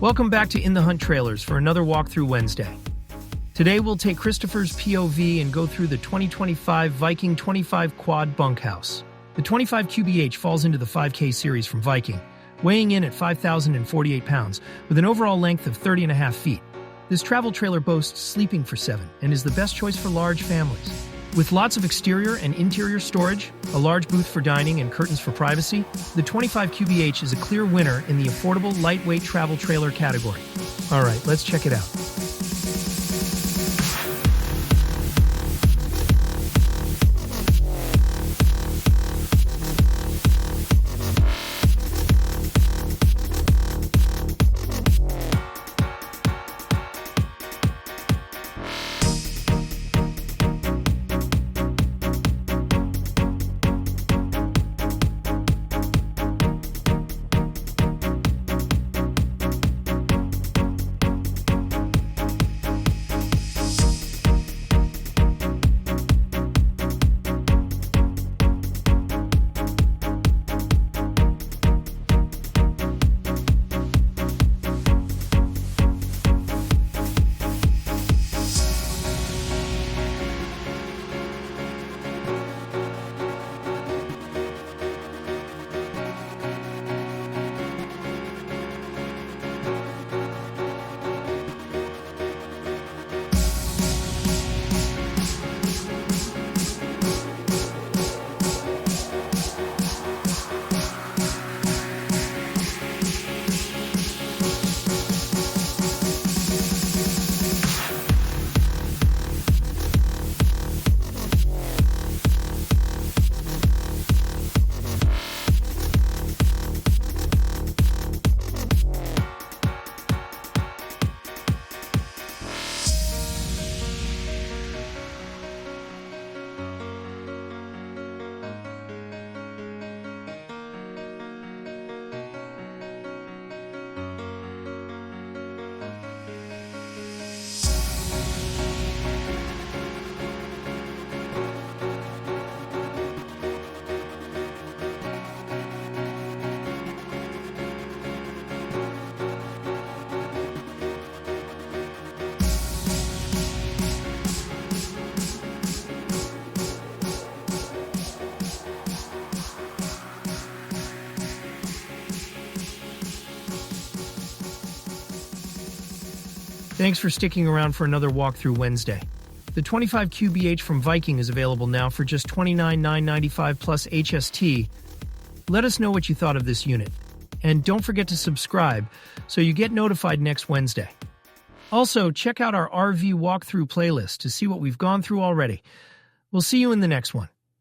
Welcome back to In the Hunt Trailers for another walkthrough Wednesday. Today we'll take Christophers POV and go through the 2025 Viking 25 quad bunkhouse. The 25 QBH falls into the 5K series from Viking, weighing in at 5,048 pounds, with an overall length of 30.5 feet. This travel trailer boasts sleeping for 7 and is the best choice for large families. With lots of exterior and interior storage, a large booth for dining and curtains for privacy, the 25 QBH is a clear winner in the affordable, lightweight travel trailer category. All right, let's check it out. Thanks for sticking around for another walkthrough Wednesday. The 25 QBH from Viking is available now for just $29,995 plus HST. Let us know what you thought of this unit. And don't forget to subscribe so you get notified next Wednesday. Also, check out our RV walkthrough playlist to see what we've gone through already. We'll see you in the next one.